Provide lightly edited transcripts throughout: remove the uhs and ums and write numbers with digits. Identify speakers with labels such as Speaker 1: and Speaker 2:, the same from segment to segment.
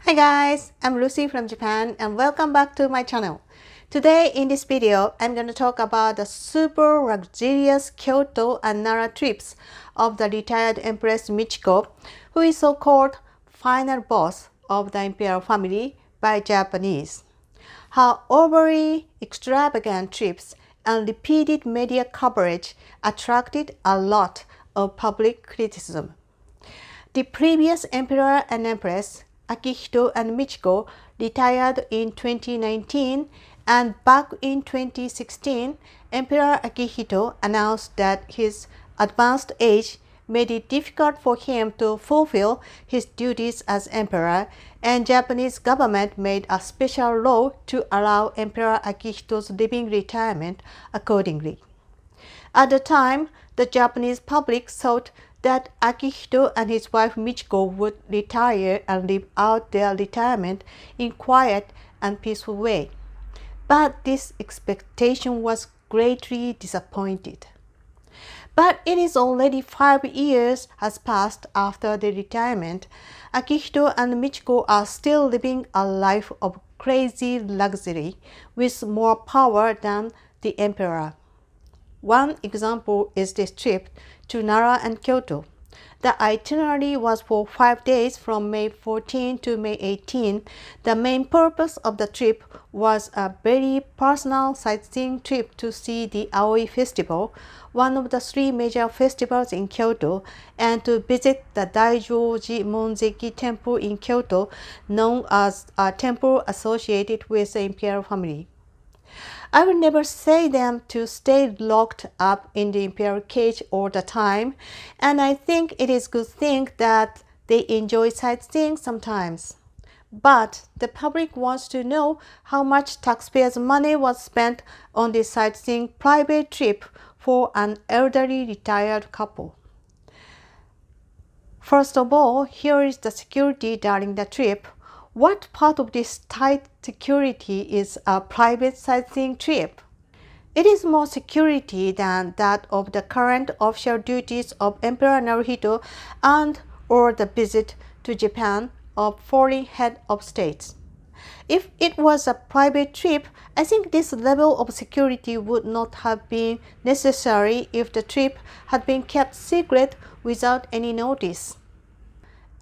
Speaker 1: Hi guys, I'm Lucy from Japan and welcome back to my channel. Today in this video, I'm going to talk about the super luxurious Kyoto and Nara trips of the retired Empress Michiko, who is so-called final boss of the imperial family by Japanese. Her overly extravagant trips and repeated media coverage attracted a lot of public criticism. The previous emperor and empress, Akihito and Michiko, retired in 2019, and back in 2016, Emperor Akihito announced that his advanced age made it difficult for him to fulfill his duties as emperor, and Japanese government made a special law to allow Emperor Akihito's living retirement accordingly. At the time, the Japanese public thought that Akihito and his wife Michiko would retire and live out their retirement in quiet and peaceful way. But this expectation was greatly disappointed. But it is already 5 years has passed after the retirement. Akihito and Michiko are still living a life of crazy luxury with more power than the emperor. One example is this trip to Nara and Kyoto. The itinerary was for 5 days from May 14 to May 18. The main purpose of the trip was a very personal sightseeing trip to see the Aoi Festival, one of the 3 major festivals in Kyoto, and to visit the Daijoji Monzeki Temple in Kyoto, known as a temple associated with the imperial family. I would never say them to stay locked up in the imperial cage all the time, and I think it is a good thing that they enjoy sightseeing sometimes. But the public wants to know how much taxpayers' money was spent on this sightseeing private trip for an elderly retired couple. First of all, here is the security during the trip. What part of this tight security is a private sightseeing trip? It is more security than that of the current official duties of Emperor Naruhito and or the visit to Japan of foreign head of states. If it was a private trip, I think this level of security would not have been necessary if the trip had been kept secret without any notice.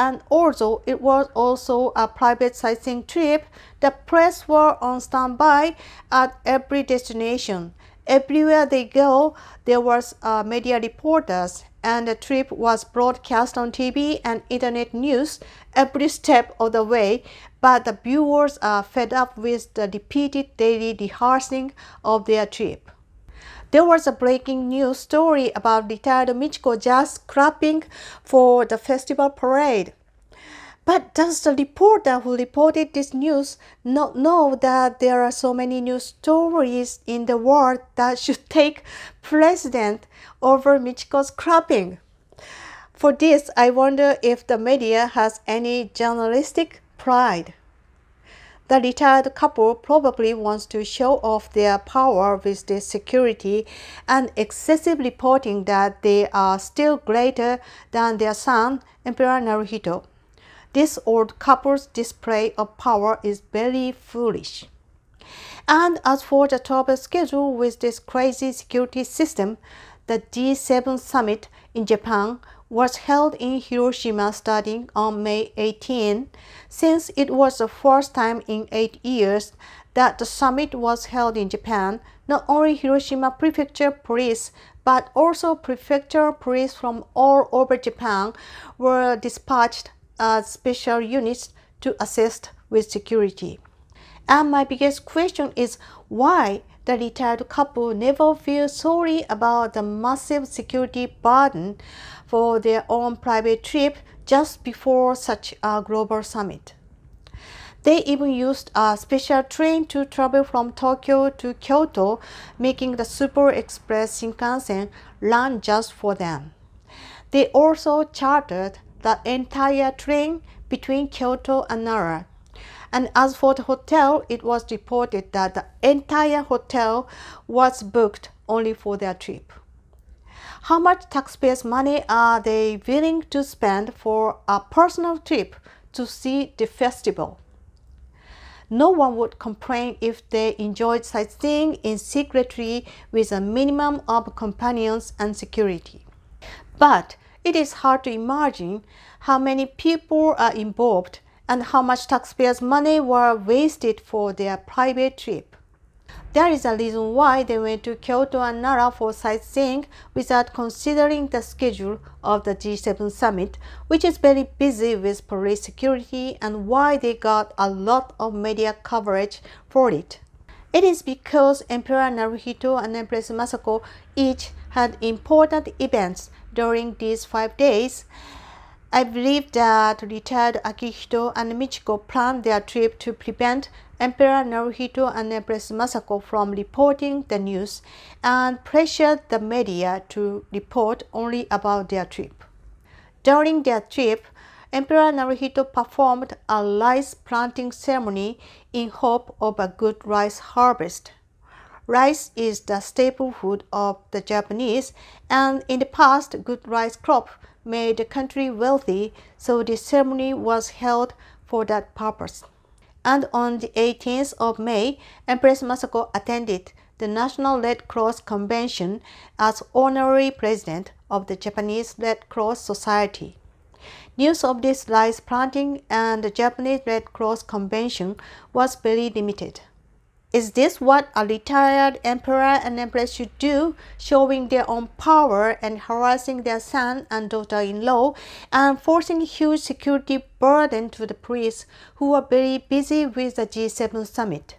Speaker 1: And although it was also a private sightseeing trip, the press were on standby at every destination. Everywhere they go, there was media reporters, and the trip was broadcast on TV and internet news every step of the way, but the viewers are fed up with the repeated daily rehearsing of their trip. There was a breaking news story about retired Michiko just scrapping for the festival parade. But does the reporter who reported this news not know that there are so many news stories in the world that should take precedence over Michiko's scrapping? For this, I wonder if the media has any journalistic pride. The retired couple probably wants to show off their power with this security and excessive reporting that they are still greater than their son, Emperor Naruhito. This old couple's display of power is very foolish. And as for the travel schedule with this crazy security system, the G7 summit in Japan was held in Hiroshima starting on May 18, since it was the first time in 8 years that the summit was held in Japan. Not only Hiroshima Prefecture police, but also prefecture police from all over Japan were dispatched as special units to assist with security. And my biggest question is why the retired couple never feel sorry about the massive security burden for their own private trip just before such a global summit. They even used a special train to travel from Tokyo to Kyoto, making the Super Express Shinkansen run just for them. They also chartered the entire train between Kyoto and Nara. And as for the hotel, it was reported that the entire hotel was booked only for their trip. How much taxpayers' money are they willing to spend for a personal trip to see the festival. No one would complain if they enjoyed sightseeing in secretly with a minimum of companions and security. But it is hard to imagine how many people are involved and how much taxpayers' money were wasted for their private trip. There is a reason why they went to Kyoto and Nara for sightseeing without considering the schedule of the G7 summit, which is very busy with police security, and why they got a lot of media coverage for it. It is because Emperor Naruhito and Empress Masako each had important events during these 5 days. I believe that retired Akihito and Michiko planned their trip to prevent Emperor Naruhito and Empress Masako from reporting the news and pressured the media to report only about their trip. During their trip, Emperor Naruhito performed a rice planting ceremony in hope of a good rice harvest. Rice is the staple food of the Japanese, and in the past, good rice crop made the country wealthy, so the ceremony was held for that purpose. And on the 18th of May, Empress Masako attended the National Red Cross Convention as honorary president of the Japanese Red Cross Society. News of this rice planting and the Japanese Red Cross Convention was very limited. Is this what a retired emperor and empress should do, showing their own power and harassing their son and daughter-in-law and forcing huge security burden to the priests who were very busy with the G7 summit?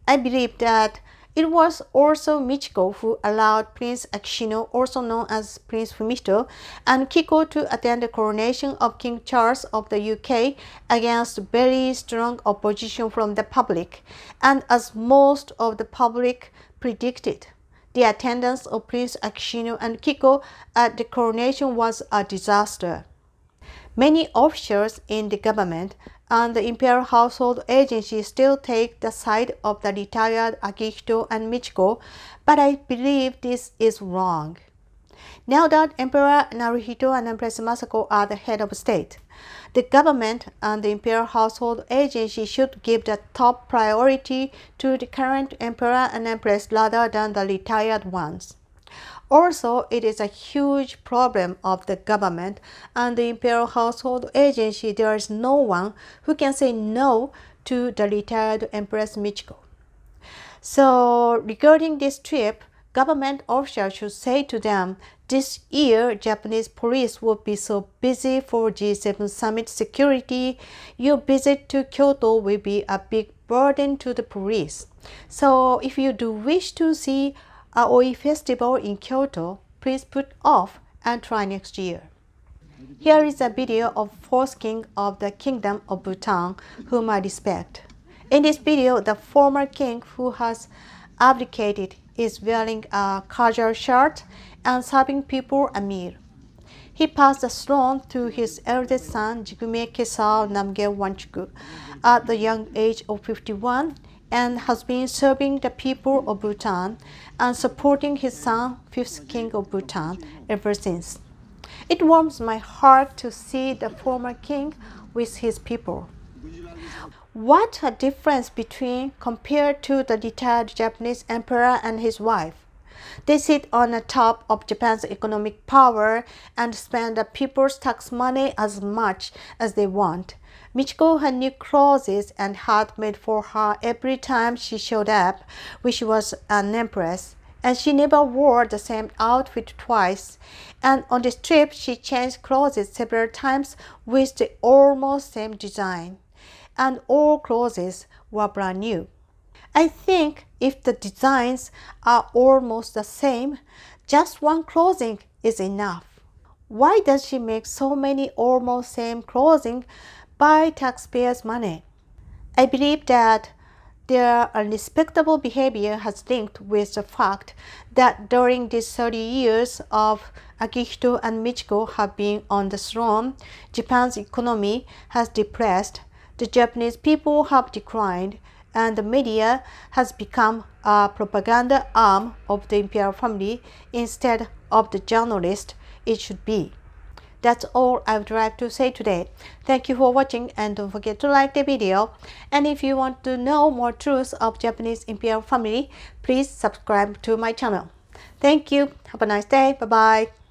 Speaker 1: I believe that it was also Michiko who allowed Prince Akishino, also known as Prince Fumito, and Kiko to attend the coronation of King Charles of the UK against very strong opposition from the public, and as most of the public predicted, the attendance of Prince Akishino and Kiko at the coronation was a disaster. Many officials in the government and the Imperial Household Agency still take the side of the retired Akihito and Michiko, but I believe this is wrong. Now that Emperor Naruhito and Empress Masako are the head of state, the government and the Imperial Household Agency should give the top priority to the current Emperor and Empress rather than the retired ones. Also, it is a huge problem of the government and the Imperial Household Agency. There is no one who can say no to the retired Empress Michiko. So, regarding this trip, government officials should say to them, this year Japanese police will be so busy for G7 summit security, your visit to Kyoto will be a big burden to the police. So, if you do wish to see Aoi festival in Kyoto, please put off and try next year. Here is a video of fourth king of the Kingdom of Bhutan, whom I respect. In this video, the former king who has abdicated is wearing a casual shirt and serving people a meal. He passed the throne to his eldest son, Jigme Kesa Namgyel Wangchuk, at the young age of 51, and has been serving the people of Bhutan and supporting his son, fifth king of Bhutan, ever since. It warms my heart to see the former king with his people. What a difference compared to the retired Japanese emperor and his wife. They sit on the top of Japan's economic power and spend the people's tax money as much as they want. Michiko had new clothes and hat made for her every time she showed up, which was an empress, and she never wore the same outfit twice. And on this trip, she changed clothes several times with the almost same design, and all clothes were brand new. I think if the designs are almost the same, just one clothing is enough. Why does she make so many almost same clothing by taxpayers' money? I believe that their unrespectable behavior has linked with the fact that during these 30 years of Akihito and Michiko have been on the throne, Japan's economy has depressed, the Japanese people have declined, and the media has become a propaganda arm of the imperial family instead of the journalist it should be. That's all I would like to say today. Thank you for watching, and don't forget to like the video. And if you want to know more truths of Japanese imperial family, please subscribe to my channel. Thank you. Have a nice day. Bye bye.